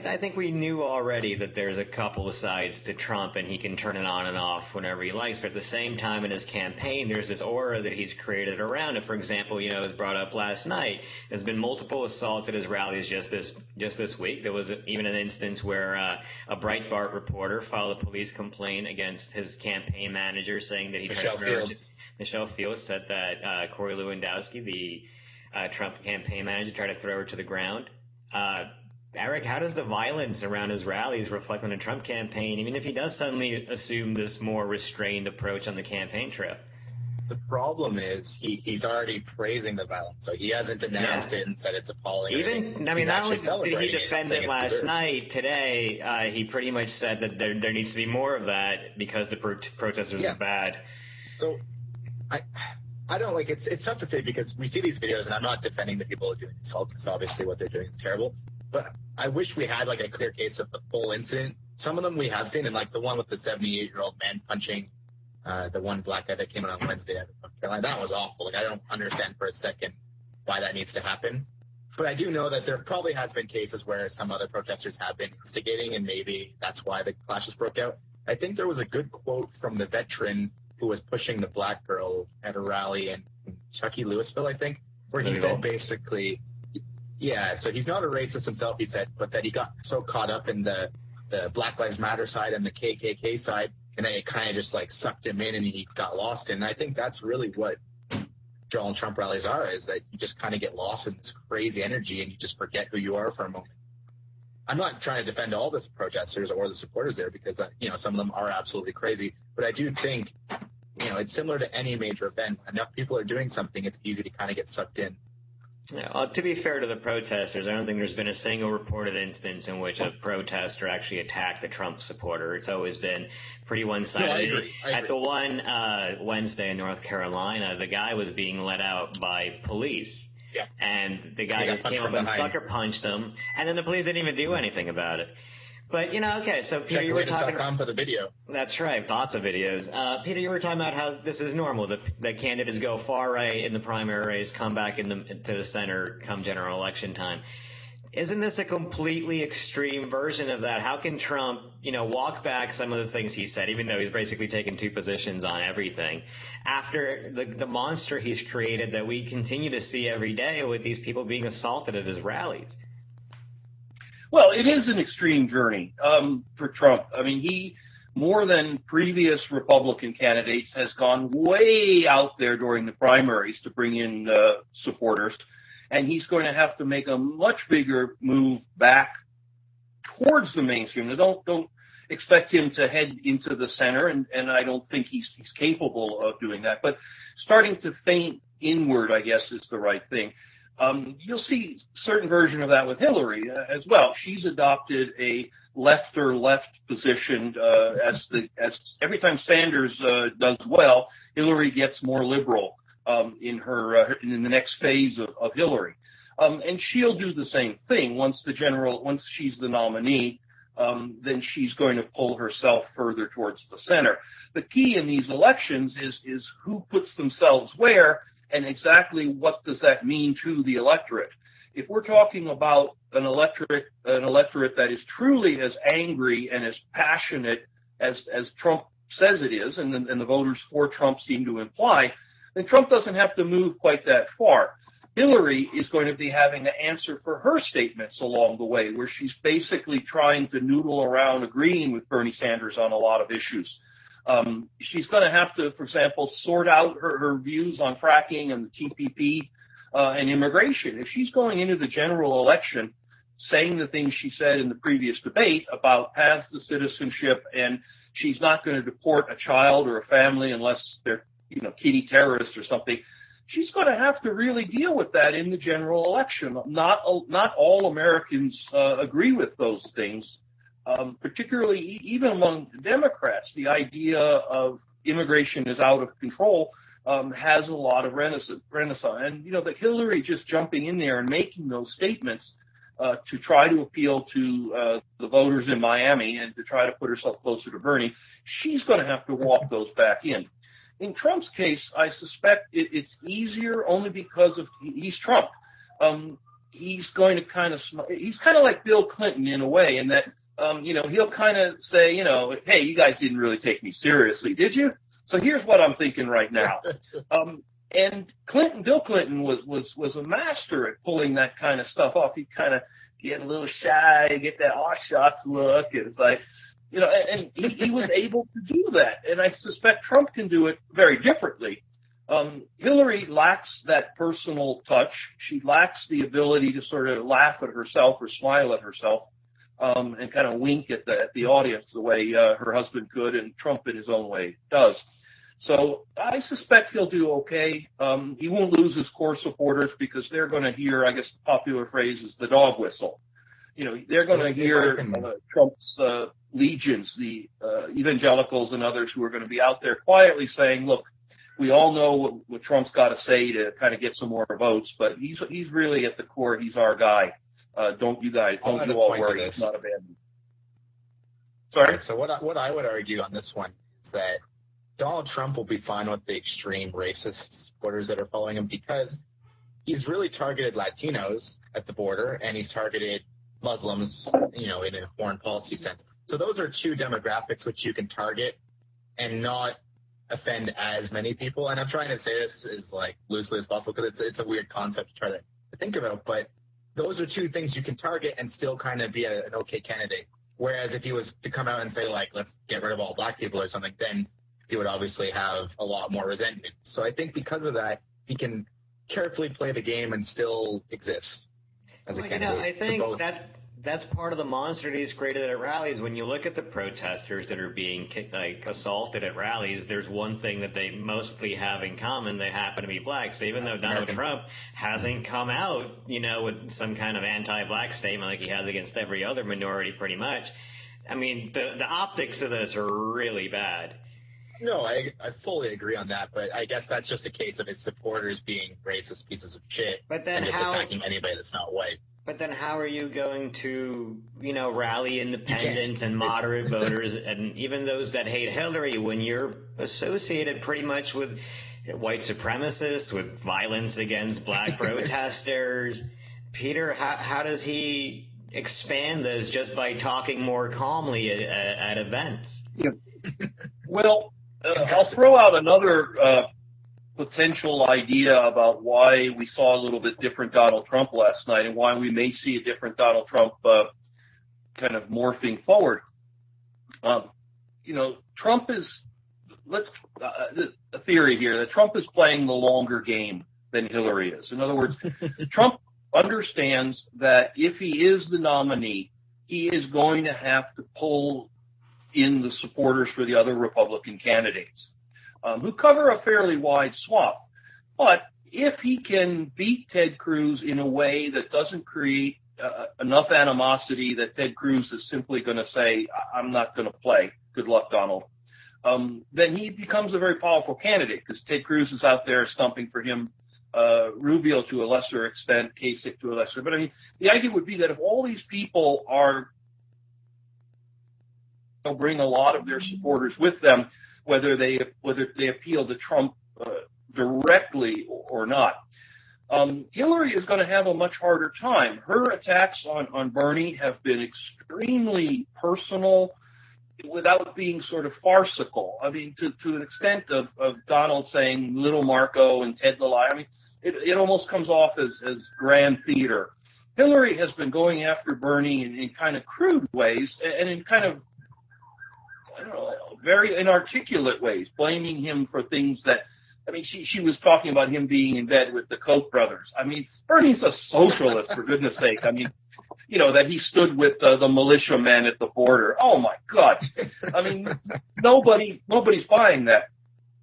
I think we knew already that there's a couple of sides to Trump, and he can turn it on and off whenever he likes. But at the same time, in his campaign, there's this aura that he's created around it. For example, it was brought up last night. There's been multiple assaults at his rallies just this week. There was even an instance where a Breitbart reporter filed a police complaint against his campaign manager, saying that he Michelle Fields said that Corey Lewandowski, the Trump campaign manager, tried to throw her to the ground. Eric, how does the violence around his rallies reflect on the Trump campaign, even if he does suddenly assume this more restrained approach on the campaign trail? The problem is he's already praising the violence, so he hasn't denounced it and said it's appalling. Not only did he defend it last night, today he pretty much said that there needs to be more of that because the protesters are bad. So I don't like it's tough to say because we see these videos, and I'm not defending the people who are doing assaults because obviously what they're doing is terrible. But I wish we had like a clear case of the full incident. Some of them we have seen, and like the one with the 78-year-old man punching the one black guy that came out on Wednesday out of North Carolina. That was awful. Like I don't understand for a second why that needs to happen. But I do know that there probably has been cases where some other protesters have been instigating, and maybe that's why the clashes broke out. I think there was a good quote from the veteran who was pushing the black girl at a rally in Chucky Louisville, I think, where he said basically, so he's not a racist himself, he said, but that he got so caught up in the Black Lives Matter side and the KKK side, and then it kind of just like sucked him in and he got lost. And I think that's really what Donald Trump rallies are, is that you just kind of get lost in this crazy energy and you just forget who you are for a moment. I'm not trying to defend all the protesters or the supporters there because, some of them are absolutely crazy. But I do think, it's similar to any major event. When enough people are doing something, it's easy to kind of get sucked in. Yeah, well, to be fair to the protesters, I don't think there's been a single reported instance in which a protester actually attacked a Trump supporter. It's always been pretty one-sided. No, I agree. At the one Wednesday in North Carolina, the guy was being let out by police. Yeah. And the guy just came up and sucker punched him, and then the police didn't even do anything about it. But, okay, so Peter, you were talking about for the video. That's right, lots of videos. Peter, you were talking about how this is normal, that candidates go far right in the primary race, come back to the center come general election time. Isn't this a completely extreme version of that? How can Trump, walk back some of the things he said, even though he's basically taken two positions on everything, after the monster he's created that we continue to see every day with these people being assaulted at his rallies? Well, it is an extreme journey for Trump. I mean, he, more than previous Republican candidates, has gone way out there during the primaries to bring in supporters. And he's going to have to make a much bigger move back towards the mainstream. Now, don't expect him to head into the center, and I don't think he's capable of doing that. But starting to feint inward, I guess, is the right thing. You'll see certain version of that with Hillary as well. She's adopted a left position as every time Sanders does well, Hillary gets more liberal in the next phase of Hillary, and she'll do the same thing once she's the nominee. Then she's going to pull herself further towards the center. The key in these elections is who puts themselves where. And exactly what does that mean to the electorate? If we're talking about an electorate that is truly as angry and as passionate as Trump says it is, and the voters for Trump seem to imply, then Trump doesn't have to move quite that far. Hillary is going to be having to answer for her statements along the way, where she's basically trying to noodle around agreeing with Bernie Sanders on a lot of issues. She's going to have to, for example, sort out her views on fracking and the TPP and immigration. If she's going into the general election saying the things she said in the previous debate about paths to citizenship, and she's not going to deport a child or a family unless they're, kitty terrorists or something, she's going to have to really deal with that in the general election. Not all Americans agree with those things. Particularly even among Democrats, the idea of immigration is out of control has a lot of renaissance. And, that Hillary just jumping in there and making those statements to try to appeal to the voters in Miami and to try to put herself closer to Bernie, she's going to have to walk those back in. In Trump's case, I suspect it's easier only because he's Trump. he's going to he's kind of like Bill Clinton in a way, in that, he'll kind of say, hey, you guys didn't really take me seriously, did you? So here's what I'm thinking right now. And Bill Clinton was a master at pulling that kind of stuff off. He'd kind of get a little shy, get that aw shots look. It's like, and he was able to do that. And I suspect Trump can do it very differently. Hillary lacks that personal touch. She lacks the ability to sort of laugh at herself or smile at herself, and kind of wink at the audience the way her husband could, and Trump in his own way does. So I suspect he'll do okay. He won't lose his core supporters because they're going to hear, I guess the popular phrase is the dog whistle. They're going to hear Trump's legions, the evangelicals and others who are going to be out there quietly saying, look, we all know what Trump's got to say to kind of get some more votes, but he's really at the core. He's our guy. Don't you all worry. It's not abandoned. Sorry. Right, so what I would argue on this one is that Donald Trump will be fine with the extreme racist supporters that are following him, because he's really targeted Latinos at the border, and he's targeted Muslims, in a foreign policy sense. So those are two demographics which you can target and not offend as many people. And I'm trying to say this as loosely as possible, because it's a weird concept to try to think about, but those are two things you can target and still kind of be an okay candidate. Whereas if he was to come out and say, let's get rid of all black people or something, then he would obviously have a lot more resentment. So I think because of that, he can carefully play the game and still exist as a candidate. I think that's part of the monster that he's created at rallies. When you look at the protesters that are being assaulted at rallies, there's one thing that they mostly have in common. They happen to be black. So even though Donald Trump hasn't come out, with some kind of anti-black statement like he has against every other minority pretty much, I mean, the optics of this are really bad. No, I fully agree on that, but I guess that's just a case of his supporters being racist pieces of shit, but then and just attacking anybody that's not white. But then how are you going to, rally independents and moderate voters and even those that hate Hillary when you're associated pretty much with white supremacists, with violence against black protesters? Peter, how does he expand this just by talking more calmly at events? Yeah. Well, I'll throw out another potential idea about why we saw a little bit different Donald Trump last night and why we may see a different Donald Trump kind of morphing forward. Trump is, a theory here that Trump is playing the longer game than Hillary is. In other words, Trump understands that if he is the nominee, he is going to have to pull in the supporters for the other Republican candidates, who cover a fairly wide swath. But if he can beat Ted Cruz in a way that doesn't create enough animosity that Ted Cruz is simply going to say, I'm not going to play, good luck, Donald, then he becomes a very powerful candidate, because Ted Cruz is out there stumping for him, Rubio to a lesser extent, Kasich to a lesser. But I mean, the idea would be that if all these people are bring a lot of their supporters with them, whether they appeal to Trump directly or not. Hillary is going to have a much harder time. Her attacks on Bernie have been extremely personal without being sort of farcical. I mean, to an extent of Donald saying little Marco and Ted the Liar. I mean, it almost comes off as grand theater. Hillary has been going after Bernie in kind of crude ways and in kind of, I don't know, very inarticulate ways, blaming him for things that, I mean, she was talking about him being in bed with the Koch brothers. I mean, Bernie's a socialist, for goodness sake. I mean, that he stood with the militiamen at the border. Oh, my God. I mean, nobody's buying that.